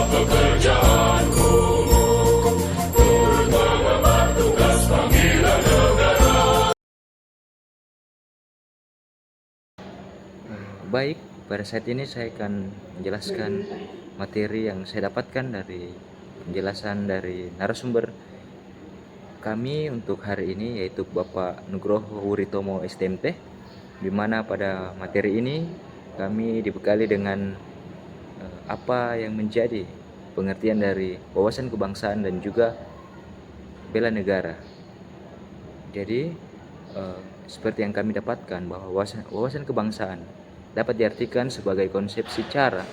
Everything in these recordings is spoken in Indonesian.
pekerjaanku, turut mengemban tugas panggilan negara. Baik, pada saat ini saya akan menjelaskan materi yang saya dapatkan dari penjelasan dari narasumber kami untuk hari ini, yaitu Bapak Nugroho Wuritomo STMT, di mana pada materi ini kami dibekali dengan apa yang menjadi pengertian dari wawasan kebangsaan dan juga bela negara. Jadi seperti yang kami dapatkan bahwa wawasan kebangsaan dapat diartikan sebagai konsepsi cara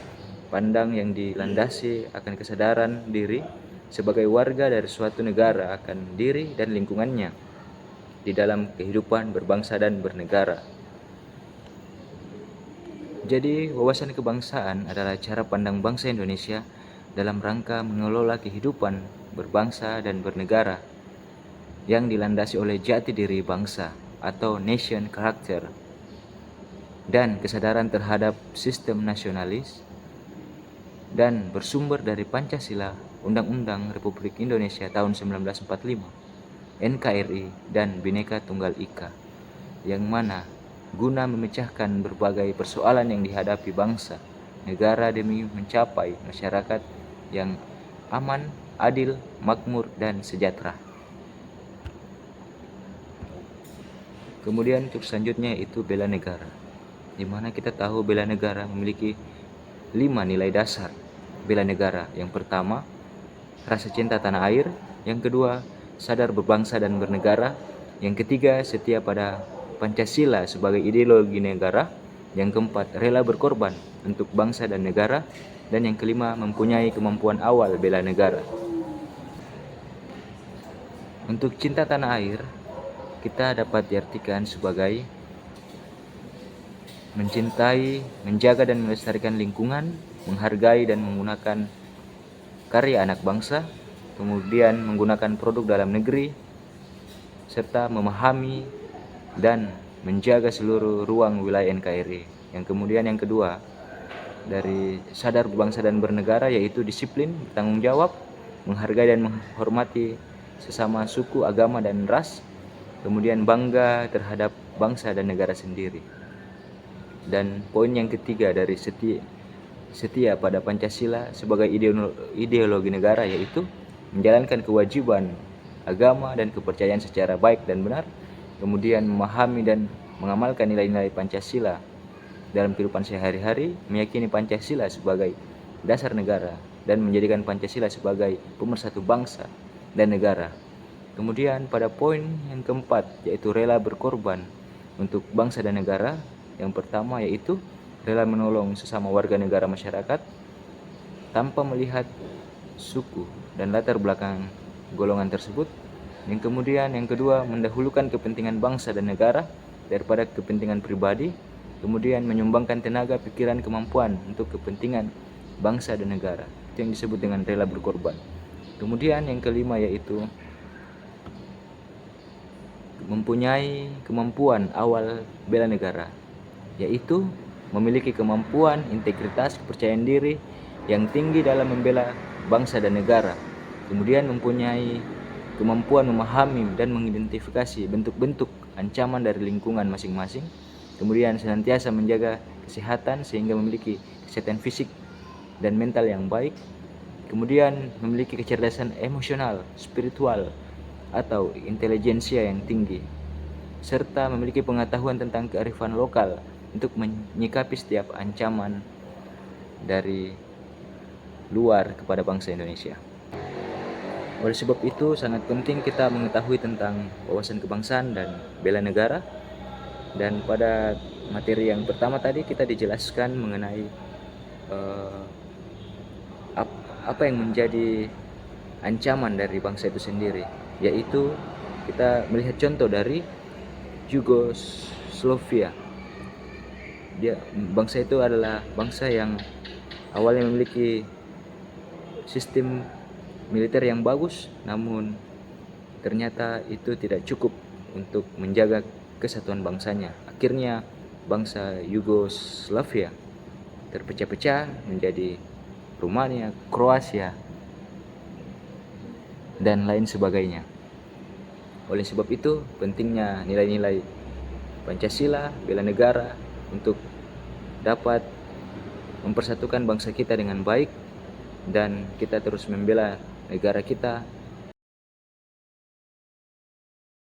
pandang yang dilandasi akan kesadaran diri sebagai warga dari suatu negara akan diri dan lingkungannya di dalam kehidupan berbangsa dan bernegara. Jadi, wawasan kebangsaan adalah cara pandang bangsa Indonesia dalam rangka mengelola kehidupan berbangsa dan bernegara yang dilandasi oleh jati diri bangsa atau nation character dan kesadaran terhadap sistem nasionalis, dan bersumber dari Pancasila, Undang-Undang Republik Indonesia tahun 1945, NKRI, dan Bhinneka Tunggal Ika, yang mana guna memecahkan berbagai persoalan yang dihadapi bangsa, negara demi mencapai masyarakat yang aman, adil, makmur, dan sejahtera. Kemudian untuk selanjutnya yaitu bela negara, di mana kita tahu bela negara memiliki 5 nilai dasar bela negara. Yang pertama, rasa cinta tanah air. Yang kedua, sadar berbangsa dan bernegara. Yang ketiga, setia pada Pancasila sebagai ideologi negara. Yang keempat, rela berkorban untuk bangsa dan negara. Dan yang kelima, mempunyai kemampuan awal bela negara. Untuk cinta tanah air, kita dapat diartikan sebagai mencintai, menjaga dan melestarikan lingkungan, menghargai dan menggunakan karya anak bangsa, kemudian menggunakan produk dalam negeri, serta memahami dan menjaga seluruh ruang wilayah NKRI. Yang kemudian yang kedua, dari sadar berbangsa dan bernegara, yaitu disiplin, tanggung jawab, menghargai dan menghormati sesama suku, agama, dan ras, kemudian bangga terhadap bangsa dan negara sendiri. Dan poin yang ketiga dari setia pada Pancasila sebagai ideologi negara, yaitu menjalankan kewajiban agama dan kepercayaan secara baik dan benar, kemudian memahami dan mengamalkan nilai-nilai Pancasila dalam kehidupan sehari-hari, meyakini Pancasila sebagai dasar negara dan menjadikan Pancasila sebagai pemersatu bangsa dan negara. Kemudian pada poin yang keempat, yaitu rela berkorban untuk bangsa dan negara. Yang pertama yaitu rela menolong sesama warga negara masyarakat tanpa melihat suku dan latar belakang golongan tersebut. Yang kemudian yang kedua, mendahulukan kepentingan bangsa dan negara daripada kepentingan pribadi, kemudian menyumbangkan tenaga, pikiran, kemampuan untuk kepentingan bangsa dan negara. Itu yang disebut dengan rela berkorban. Kemudian yang kelima yaitu mempunyai kemampuan awal bela negara, yaitu memiliki kemampuan, integritas, kepercayaan diri yang tinggi dalam membela bangsa dan negara. Kemudian mempunyai kemampuan memahami dan mengidentifikasi bentuk-bentuk ancaman dari lingkungan masing-masing. Kemudian senantiasa menjaga kesehatan sehingga memiliki kesehatan fisik dan mental yang baik. Kemudian memiliki kecerdasan emosional, spiritual, atau intelijensia yang tinggi, serta memiliki pengetahuan tentang kearifan lokal untuk menyikapi setiap ancaman dari luar kepada bangsa Indonesia. Oleh sebab itu sangat penting kita mengetahui tentang wawasan kebangsaan dan bela negara. Dan pada materi yang pertama tadi kita dijelaskan mengenai apa yang menjadi ancaman dari bangsa itu sendiri, yaitu kita melihat contoh dari Yugoslavia. Bangsa itu adalah bangsa yang awalnya memiliki sistem militer yang bagus, namun ternyata itu tidak cukup untuk menjaga kesatuan bangsanya. Akhirnya bangsa Yugoslavia terpecah-pecah menjadi Rumania, Kroasia, dan lain sebagainya. Oleh sebab itu, pentingnya nilai-nilai Pancasila, bela negara untuk dapat mempersatukan bangsa kita dengan baik, dan kita terus membela negara kita